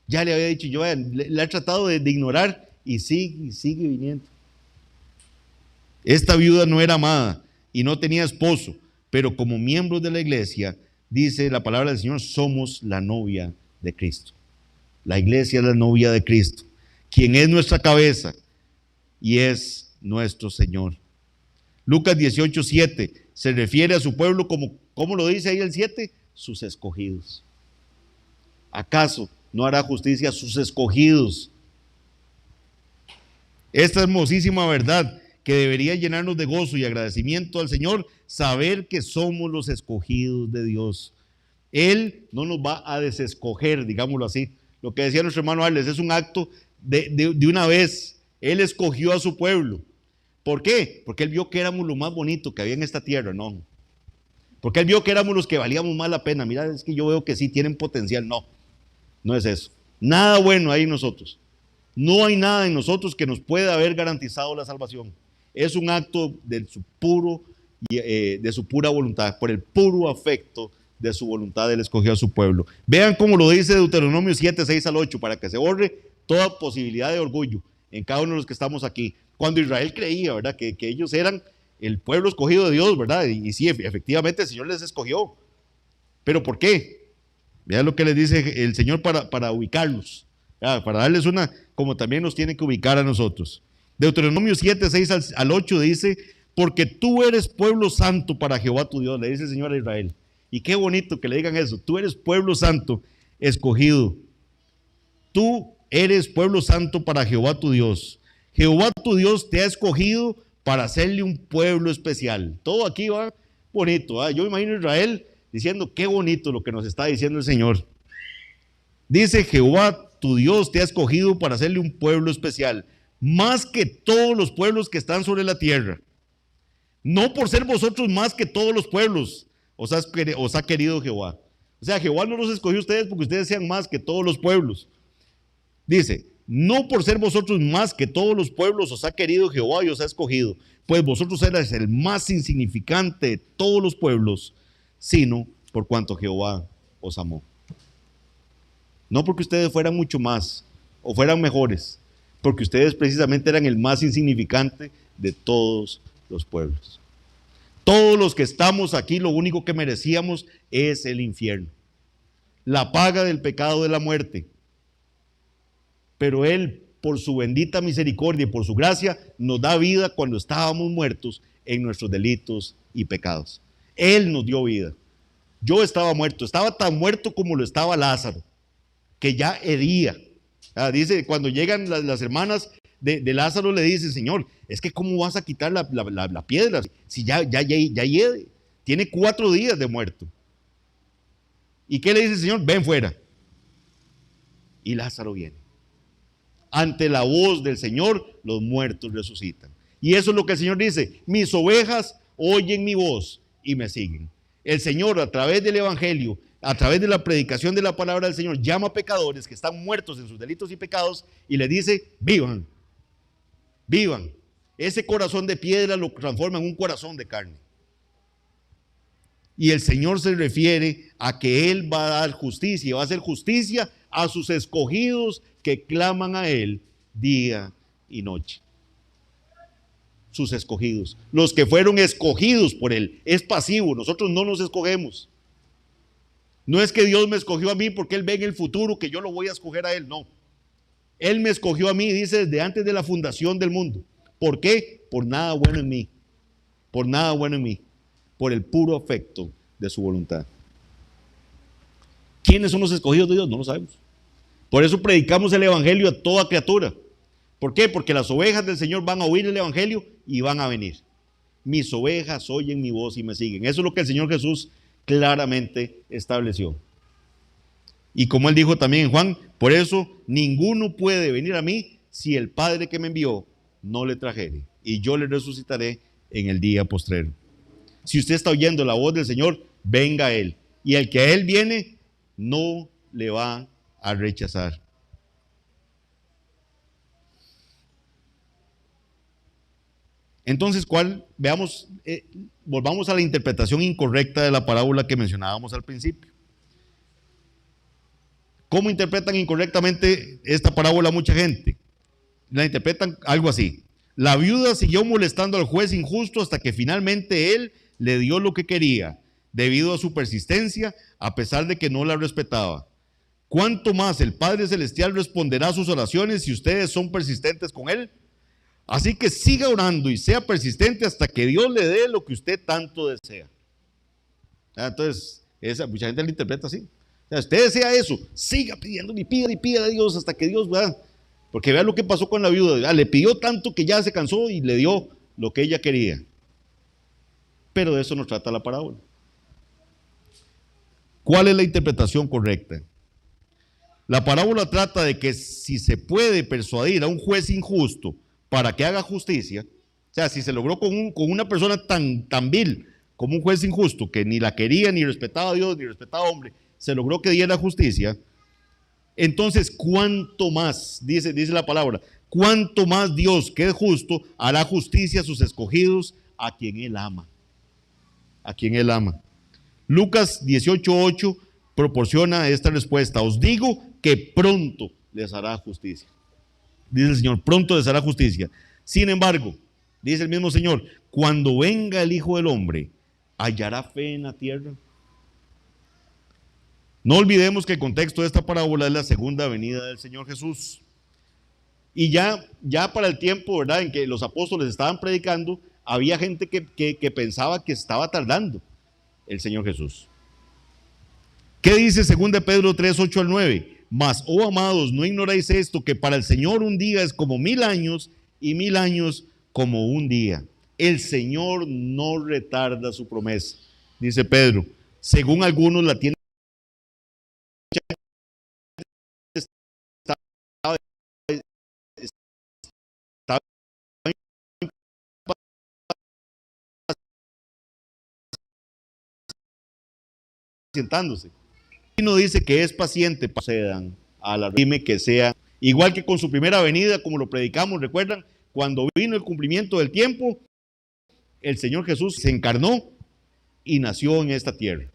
Ya le había dicho yo, le ha tratado de ignorar y sigue viniendo. Esta viuda no era amada y no tenía esposo, pero como miembros de la iglesia, dice la palabra del Señor, somos la novia de Cristo. La iglesia es la novia de Cristo, quien es nuestra cabeza y es nuestro Señor. Lucas 18:7 se refiere a su pueblo como, ¿cómo lo dice ahí el 7? Sus escogidos. ¿Acaso no hará justicia a sus escogidos? Esta hermosísima verdad que debería llenarnos de gozo y agradecimiento al Señor, saber que somos los escogidos de Dios. Él no nos va a desescoger, digámoslo así. Lo que decía nuestro hermano Arles, es un acto de una vez. Él escogió a su pueblo. ¿Por qué? Porque Él vio que éramos lo más bonito que había en esta tierra, no. Porque Él vio que éramos los que valíamos más la pena. Mira, es que yo veo que sí tienen potencial. No, no es eso. Nada bueno hay en nosotros. No hay nada en nosotros que nos pueda haber garantizado la salvación. Es un acto de su pura voluntad, por el puro afecto de su voluntad. Él escogió a su pueblo. Vean cómo lo dice Deuteronomio 7:6-8, para que se borre toda posibilidad de orgullo en cada uno de los que estamos aquí. Cuando Israel creía, ¿verdad?, que ellos eran el pueblo escogido de Dios, ¿verdad? Y sí, efectivamente el Señor les escogió. ¿Pero por qué? Vean lo que les dice el Señor para ubicarlos, ¿verdad? Para darles una, como también nos tiene que ubicar a nosotros. Deuteronomio 7:6-8 dice, porque tú eres pueblo santo para Jehová tu Dios, le dice el Señor a Israel. Y qué bonito que le digan eso, tú eres pueblo santo escogido. Tú eres pueblo santo para Jehová tu Dios. Jehová tu Dios te ha escogido para hacerle un pueblo especial. Todo aquí va bonito, ¿eh? Yo imagino a Israel diciendo, qué bonito lo que nos está diciendo el Señor. Dice, Jehová tu Dios te ha escogido para hacerle un pueblo especial, más que todos los pueblos que están sobre la tierra. No por ser vosotros más que todos los pueblos, os ha querido Jehová. O sea, Jehová no los escogió a ustedes porque ustedes sean más que todos los pueblos. Dice, no por ser vosotros más que todos los pueblos os ha querido Jehová y os ha escogido, pues vosotros erais el más insignificante de todos los pueblos, sino por cuanto Jehová os amó. No porque ustedes fueran mucho más o fueran mejores, porque ustedes precisamente eran el más insignificante de todos los pueblos. Todos los que estamos aquí, lo único que merecíamos es el infierno, la paga del pecado de la muerte. Pero Él, por su bendita misericordia y por su gracia, nos da vida cuando estábamos muertos en nuestros delitos y pecados. Él nos dio vida. Yo estaba muerto, estaba tan muerto como lo estaba Lázaro, que ya hería. Dice, cuando llegan las hermanas de Lázaro, le dicen: Señor, es que ¿cómo vas a quitar la piedra? Si ya hiede, tiene 4 días de muerto. ¿Y qué le dice el Señor? Ven fuera. Y Lázaro viene. Ante la voz del Señor, los muertos resucitan. Y eso es lo que el Señor dice: mis ovejas oyen mi voz y me siguen. El Señor, a través del Evangelio, a través de la predicación de la palabra del Señor, llama a pecadores que están muertos en sus delitos y pecados y les dice: vivan, vivan. Ese corazón de piedra lo transforma en un corazón de carne. Y el Señor se refiere a que Él va a dar justicia, va a hacer justicia a sus escogidos que claman a Él día y noche. Sus escogidos, los que fueron escogidos por Él. Es pasivo, nosotros no nos escogemos. No es que Dios me escogió a mí porque Él ve en el futuro que yo lo voy a escoger a Él, no. Él me escogió a mí, dice, desde antes de la fundación del mundo. ¿Por qué? Por nada bueno en mí. Por nada bueno en mí. Por el puro afecto de su voluntad. ¿Quiénes son los escogidos de Dios? No lo sabemos. Por eso predicamos el Evangelio a toda criatura. ¿Por qué? Porque las ovejas del Señor van a oír el Evangelio y van a venir. Mis ovejas oyen mi voz y me siguen. Eso es lo que el Señor Jesús claramente estableció. Y como Él dijo también en Juan: por eso ninguno puede venir a mí si el Padre que me envió no le trajere, y yo le resucitaré en el día postrero. Si usted está oyendo la voz del Señor, venga a Él. Y el que a Él viene, no le va a rechazar. Entonces, volvamos a la interpretación incorrecta de la parábola que mencionábamos al principio. ¿Cómo interpretan incorrectamente esta parábola mucha gente? La interpretan algo así: la viuda siguió molestando al juez injusto hasta que finalmente él le dio lo que quería, debido a su persistencia, a pesar de que no la respetaba. ¿Cuánto más el Padre Celestial responderá a sus oraciones si ustedes son persistentes con Él? Así que siga orando y sea persistente hasta que Dios le dé lo que usted tanto desea. Entonces, mucha gente lo interpreta así. Usted desea eso, siga pidiendo y pida a Dios hasta que Dios va. Porque vea lo que pasó con la viuda. Le pidió tanto que ya se cansó y le dio lo que ella quería. Pero de eso nos trata la parábola. ¿Cuál es la interpretación correcta? La parábola trata de que si se puede persuadir a un juez injusto para que haga justicia, o sea, si se logró con una persona tan vil como un juez injusto que ni la quería, ni respetaba a Dios, ni respetaba a hombre, se logró que diera justicia. Entonces, ¿cuánto más, dice la palabra, cuánto más Dios, que es justo, hará justicia a sus escogidos, a quien Él ama? A quien Él ama. Lucas 18:8 proporciona esta respuesta: os digo que pronto les hará justicia. Dice el Señor, pronto les hará justicia. Sin embargo, dice el mismo Señor, cuando venga el Hijo del Hombre, ¿hallará fe en la tierra? No olvidemos que el contexto de esta parábola es la segunda venida del Señor Jesús. Y ya para el tiempo, ¿verdad?, en que los apóstoles estaban predicando, había gente que pensaba que estaba tardando el Señor Jesús. ¿Qué dice 2 Pedro 3:8 al 9? Mas, oh amados, no ignoráis esto, que para el Señor un día es como 1000 años, y 1000 años como un día. El Señor no retarda su promesa, dice Pedro. Según algunos la tienen sentándose. Y no dice que es paciente, procedan a la dime que sea Igual que con su primera venida, como lo predicamos, ¿recuerdan? Cuando vino el cumplimiento del tiempo, el Señor Jesús se encarnó y nació en esta tierra.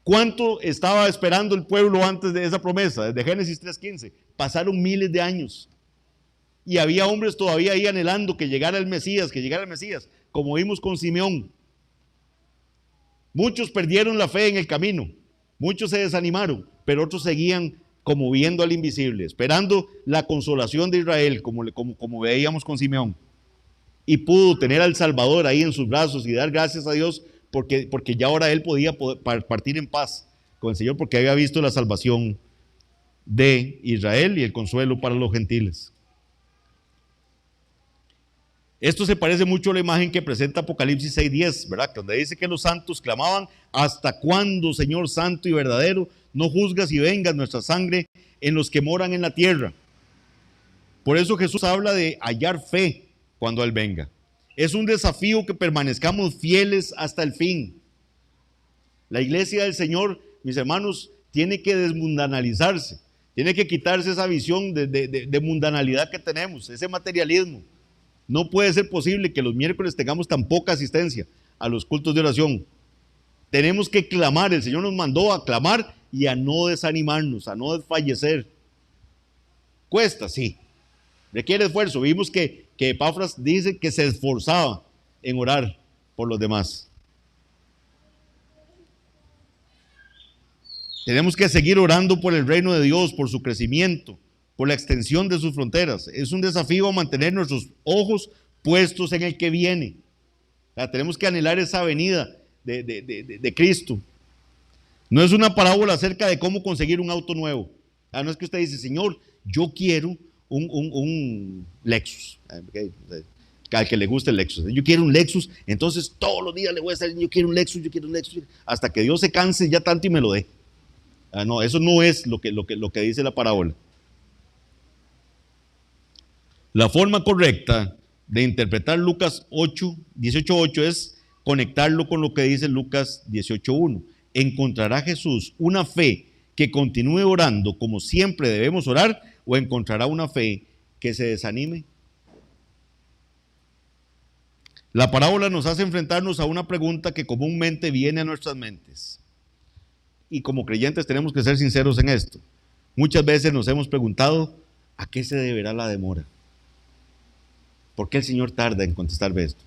¿Cuánto estaba esperando el pueblo antes de esa promesa? Desde Génesis 3:15. Pasaron miles de años. Y había hombres todavía ahí anhelando que llegara el Mesías, como vimos con Simeón. Muchos perdieron la fe en el camino, muchos se desanimaron, pero otros seguían como viendo al invisible, esperando la consolación de Israel, como veíamos con Simeón. Y pudo tener al Salvador ahí en sus brazos y dar gracias a Dios porque ya ahora él podía partir en paz con el Señor, porque había visto la salvación de Israel y el consuelo para los gentiles. Esto se parece mucho a la imagen que presenta Apocalipsis 6:10, ¿verdad? Donde dice que los santos clamaban: ¿hasta cuándo, Señor santo y verdadero, no juzgas y vengas nuestra sangre en los que moran en la tierra? Por eso Jesús habla de hallar fe cuando Él venga. Es un desafío que permanezcamos fieles hasta el fin. La iglesia del Señor, mis hermanos, tiene que desmundanalizarse, tiene que quitarse esa visión de mundanalidad que tenemos, ese materialismo. No puede ser posible que los miércoles tengamos tan poca asistencia a los cultos de oración. Tenemos que clamar, el Señor nos mandó a clamar y a no desanimarnos, a no desfallecer. Cuesta, sí, requiere esfuerzo. Vimos que Epafras dice que se esforzaba en orar por los demás. Tenemos que seguir orando por el reino de Dios, por su crecimiento, por la extensión de sus fronteras. Es un desafío a mantener nuestros ojos puestos en el que viene. O sea, tenemos que anhelar esa venida de Cristo. No es una parábola acerca de cómo conseguir un auto nuevo. No es que usted dice: Señor, yo quiero un Lexus. Al que le guste el Lexus. Yo quiero un Lexus, entonces todos los días le voy a decir: yo quiero un Lexus, hasta que Dios se canse ya tanto y me lo dé. No, eso no es lo que dice la parábola. La forma correcta de interpretar Lucas 18:8 es conectarlo con lo que dice Lucas 18:1. ¿Encontrará Jesús una fe que continúe orando como siempre debemos orar, o encontrará una fe que se desanime? La parábola nos hace enfrentarnos a una pregunta que comúnmente viene a nuestras mentes. Y como creyentes tenemos que ser sinceros en esto. Muchas veces nos hemos preguntado: ¿a qué se deberá la demora? ¿Por qué el Señor tarda en contestarme esto?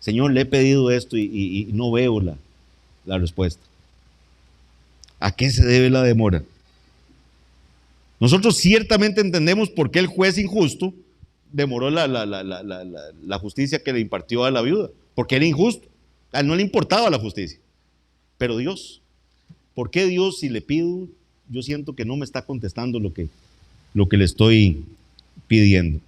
Señor, le he pedido esto y no veo la respuesta. ¿A qué se debe la demora? Nosotros ciertamente entendemos por qué el juez injusto demoró la justicia que le impartió a la viuda, porque era injusto. A él no le importaba la justicia. Pero Dios, ¿por qué Dios, si le pido, yo siento que no me está contestando lo que le estoy pidiendo?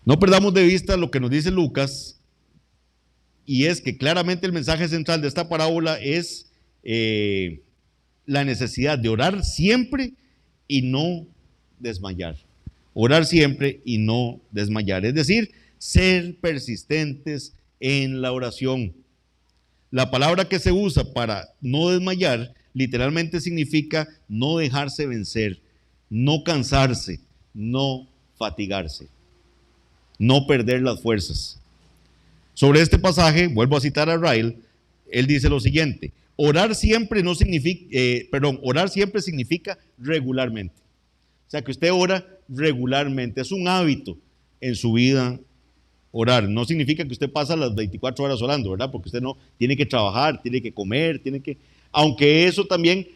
No perdamos de vista lo que nos dice Lucas, y es que claramente el mensaje central de esta parábola es la necesidad de orar siempre y no desmayar. Orar siempre y no desmayar, es decir, ser persistentes en la oración. La palabra que se usa para no desmayar literalmente significa no dejarse vencer, no cansarse, no fatigarse, no perder las fuerzas. Sobre este pasaje, vuelvo a citar a Ryle, él dice lo siguiente: orar siempre significa regularmente. O sea, que usted ora regularmente, es un hábito en su vida orar. No significa que usted pasa las 24 horas orando, ¿verdad? Porque usted no tiene que trabajar, tiene que comer, aunque eso también,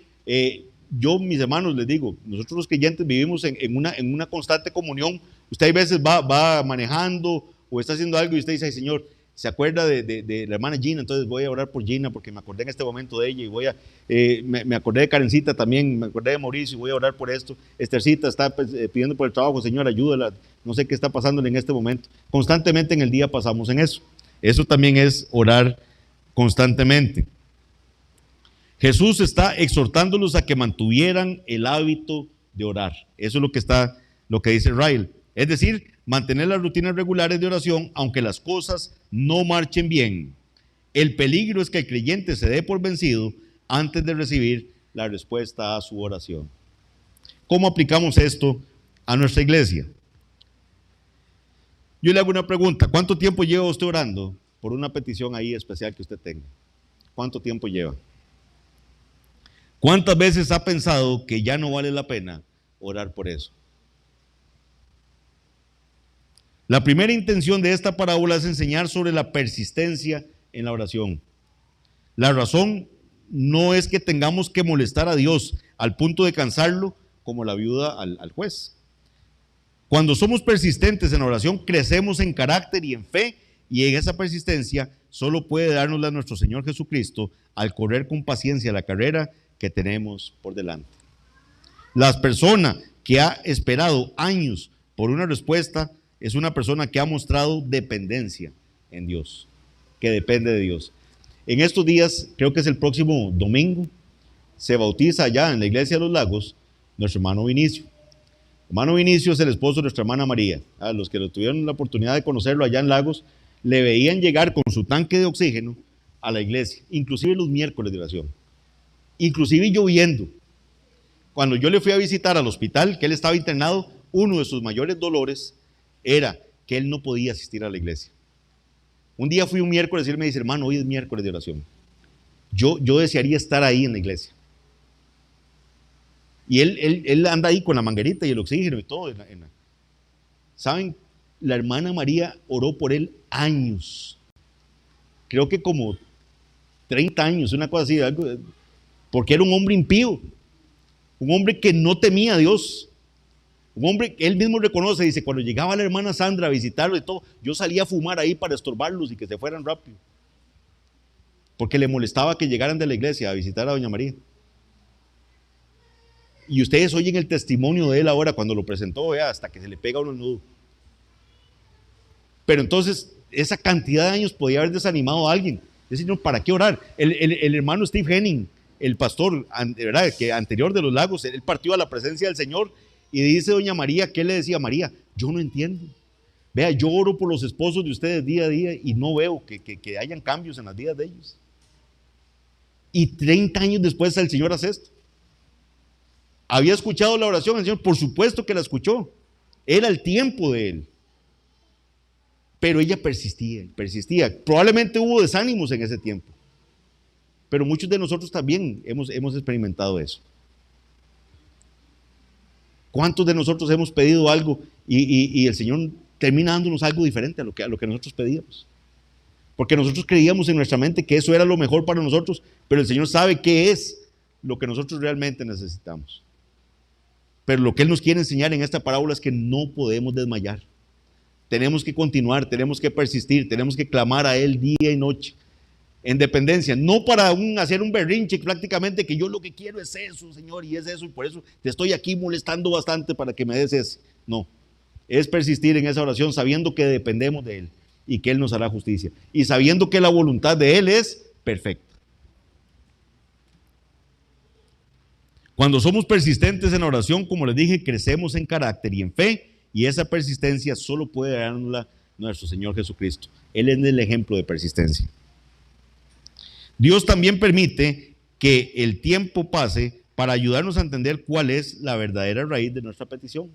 yo, mis hermanos, les digo, nosotros los creyentes vivimos en una constante comunión. Usted hay veces va manejando o está haciendo algo y usted dice: ay, Señor, ¿se acuerda de la hermana Gina? Entonces voy a orar por Gina porque me acordé en este momento de ella, y me acordé de Karencita también, me acordé de Mauricio y voy a orar por esto. Esthercita está pidiendo por el trabajo: Señor, ayúdala, no sé qué está pasándole en este momento. Constantemente en el día pasamos en eso. Eso también es orar constantemente. Jesús está exhortándolos a que mantuvieran el hábito de orar. Eso es lo que dice Ryle. Es decir, mantener las rutinas regulares de oración aunque las cosas no marchen bien. El peligro es que el creyente se dé por vencido antes de recibir la respuesta a su oración. ¿Cómo aplicamos esto a nuestra iglesia? Yo le hago una pregunta. ¿Cuánto tiempo lleva usted orando por una petición ahí especial que usted tenga? ¿Cuánto tiempo lleva? ¿Cuántas veces ha pensado que ya no vale la pena orar por eso? La primera intención de esta parábola es enseñar sobre la persistencia en la oración. La razón no es que tengamos que molestar a Dios al punto de cansarlo como la viuda al juez. Cuando somos persistentes en la oración, crecemos en carácter y en fe, y en esa persistencia solo puede dárnosla nuestro Señor Jesucristo al correr con paciencia la carrera que tenemos por delante. La persona que ha esperado años por una respuesta es una persona que ha mostrado dependencia en Dios, que depende de Dios. En estos días, creo que es el próximo domingo, se bautiza allá en la iglesia de los Lagos nuestro hermano Vinicio. Hermano Vinicio es el esposo de nuestra hermana María. A los que tuvieron la oportunidad de conocerlo allá en Lagos, le veían llegar con su tanque de oxígeno a la iglesia, inclusive los miércoles de oración, inclusive lloviendo. Cuando yo le fui a visitar al hospital, que él estaba internado, uno de sus mayores dolores era que él no podía asistir a la iglesia. Un día fui un miércoles y él me dice, hermano, hoy es miércoles de oración. Yo desearía estar ahí en la iglesia. Y él anda ahí con la manguerita y el oxígeno y todo. ¿Saben? La hermana María oró por él años. Creo que como 30 años, una cosa así, algo, porque era un hombre impío. Un hombre que no temía a Dios. Un hombre que él mismo reconoce, dice, cuando llegaba la hermana Sandra a visitarlo y todo, yo salía a fumar ahí para estorbarlos y que se fueran rápido. Porque le molestaba que llegaran de la iglesia a visitar a doña María. Y ustedes oyen el testimonio de él ahora cuando lo presentó, vea, hasta que se le pega uno el nudo. Pero entonces, esa cantidad de años podía haber desanimado a alguien. Decir, no, ¿para qué orar? El hermano Steve Henning, el pastor, ¿verdad?, que anterior de los Lagos, él partió a la presencia del Señor y dice doña María, ¿qué le decía? María, yo no entiendo. Vea, yo oro por los esposos de ustedes día a día y no veo que hayan cambios en las vidas de ellos. Y 30 años después el Señor hace esto. ¿Había escuchado la oración del Señor? Por supuesto que la escuchó. Era el tiempo de él. Pero ella persistía. Probablemente hubo desánimos en ese tiempo. Pero muchos de nosotros también hemos experimentado eso. ¿Cuántos de nosotros hemos pedido algo y el Señor termina dándonos algo diferente a lo que nosotros pedíamos? Porque nosotros creíamos en nuestra mente que eso era lo mejor para nosotros, pero el Señor sabe qué es lo que nosotros realmente necesitamos. Pero lo que Él nos quiere enseñar en esta parábola es que no podemos desmayar. Tenemos que continuar, tenemos que persistir, tenemos que clamar a Él día y noche, en dependencia, no para hacer un berrinche prácticamente que yo lo que quiero es eso, Señor, y es eso, y por eso te estoy aquí molestando bastante para que me des eso. No, es persistir en esa oración sabiendo que dependemos de Él y que Él nos hará justicia, y sabiendo que la voluntad de Él es perfecta. Cuando somos persistentes en la oración, como les dije, crecemos en carácter y en fe, y esa persistencia solo puede darnosla nuestro Señor Jesucristo. Él es el ejemplo de persistencia. Dios también permite que el tiempo pase para ayudarnos a entender cuál es la verdadera raíz de nuestra petición.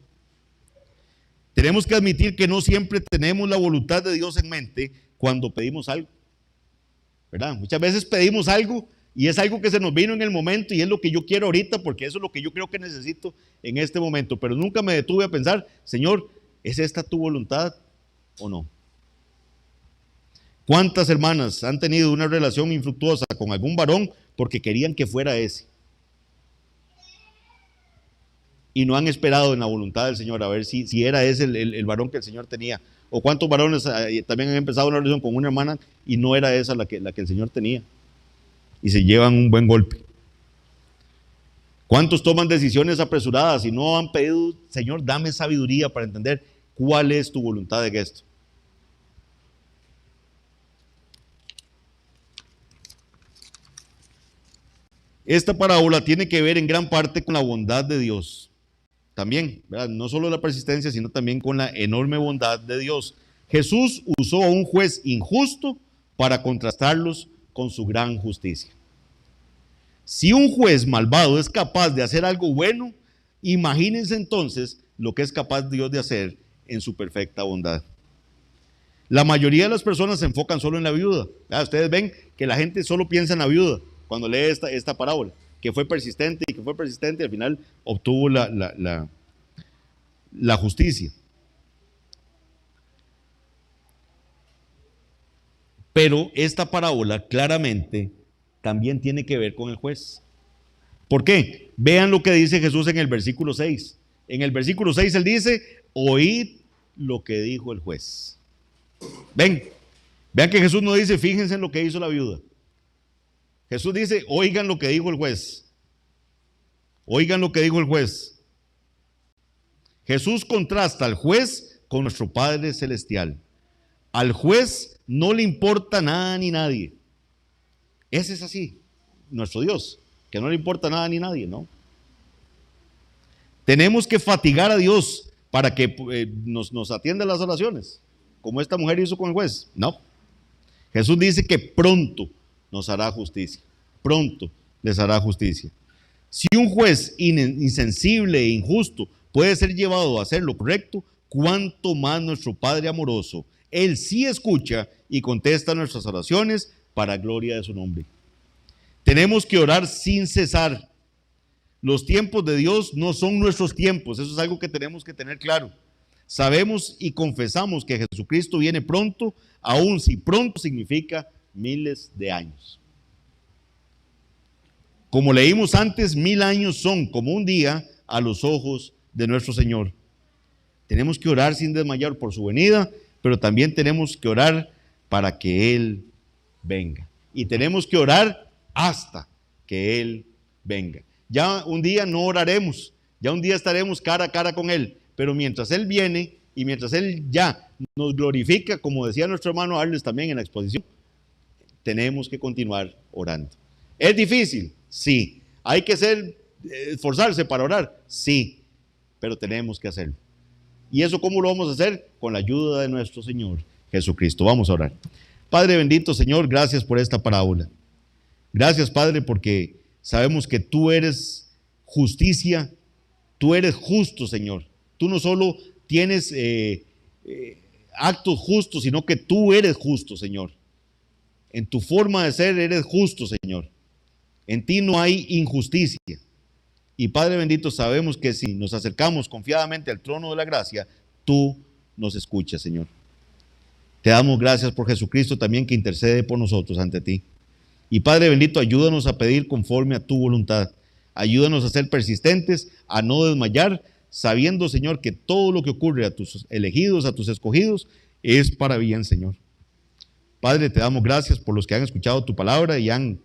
Tenemos que admitir que no siempre tenemos la voluntad de Dios en mente cuando pedimos algo, ¿verdad? Muchas veces pedimos algo y es algo que se nos vino en el momento y es lo que yo quiero ahorita porque eso es lo que yo creo que necesito en este momento. Pero nunca me detuve a pensar, Señor, ¿es esta tu voluntad o no? ¿Cuántas hermanas han tenido una relación infructuosa con algún varón porque querían que fuera ese? Y no han esperado en la voluntad del Señor a ver si era ese el varón que el Señor tenía. O cuántos varones también han empezado una relación con una hermana y no era esa la que el Señor tenía. Y se llevan un buen golpe. ¿Cuántos toman decisiones apresuradas y no han pedido, Señor, dame sabiduría para entender cuál es tu voluntad en esto? Esta parábola tiene que ver en gran parte con la bondad de Dios. También, ¿verdad? No solo la persistencia, sino también con la enorme bondad de Dios. Jesús usó a un juez injusto para contrastarlos con su gran justicia. Si un juez malvado es capaz de hacer algo bueno, imagínense entonces lo que es capaz Dios de hacer en su perfecta bondad. La mayoría de las personas se enfocan solo en la viuda. Ustedes ven que la gente solo piensa en la viuda cuando lee esta parábola, que fue persistente y que fue persistente y al final obtuvo la justicia. Pero esta parábola claramente también tiene que ver con el juez. ¿Por qué? Vean lo que dice Jesús en el versículo 6. En el versículo 6 él dice, oíd lo que dijo el juez. Vean que Jesús no dice, fíjense en lo que hizo la viuda. Jesús dice, oigan lo que dijo el juez. Oigan lo que dijo el juez. Jesús contrasta al juez con nuestro Padre Celestial. Al juez no le importa nada ni nadie. Ese es así, nuestro Dios, que no le importa nada ni nadie, ¿no? Tenemos que fatigar a Dios para que nos atienda las oraciones, como esta mujer hizo con el juez. No. Jesús dice que pronto nos hará justicia. Pronto les hará justicia. Si un juez insensible e injusto puede ser llevado a hacer lo correcto, ¿cuánto más nuestro Padre amoroso? Él sí escucha y contesta nuestras oraciones para gloria de su nombre. Tenemos que orar sin cesar. Los tiempos de Dios no son nuestros tiempos. Eso es algo que tenemos que tener claro. Sabemos y confesamos que Jesucristo viene pronto, aun si pronto significa miles de años. Como leímos antes, 1000 años son como un día a los ojos de nuestro Señor. Tenemos que orar sin desmayar por su venida, pero también tenemos que orar para que Él venga. Y tenemos que orar hasta que Él venga. Ya un día no oraremos, ya un día estaremos cara a cara con Él, pero mientras Él viene y mientras Él ya nos glorifica, como decía nuestro hermano Arles también en la exposición, tenemos que continuar orando. ¿Es difícil? Sí. ¿Hay que esforzarse para orar? Sí, pero tenemos que hacerlo. ¿Y eso cómo lo vamos a hacer? Con la ayuda de nuestro Señor Jesucristo. Vamos a orar. Padre bendito, Señor, gracias por esta parábola. Gracias, Padre, porque sabemos que tú eres justicia, tú eres justo, Señor. Tú no solo tienes actos justos, sino que tú eres justo, Señor. En tu forma de ser eres justo, Señor. En ti no hay injusticia. Y Padre bendito, sabemos que si nos acercamos confiadamente al trono de la gracia, tú nos escuchas, Señor. Te damos gracias por Jesucristo también que intercede por nosotros ante ti. Y Padre bendito, ayúdanos a pedir conforme a tu voluntad. Ayúdanos a ser persistentes, a no desmayar, sabiendo, Señor, que todo lo que ocurre a tus elegidos, a tus escogidos, es para bien, Señor. Padre, te damos gracias por los que han escuchado tu palabra y han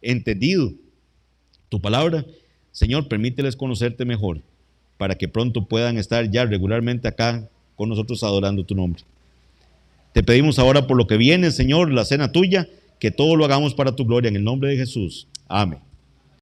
entendido tu palabra. Señor, permíteles conocerte mejor, para que pronto puedan estar ya regularmente acá con nosotros adorando tu nombre. Te pedimos ahora por lo que viene, Señor, la cena tuya, que todo lo hagamos para tu gloria, en el nombre de Jesús. Amén.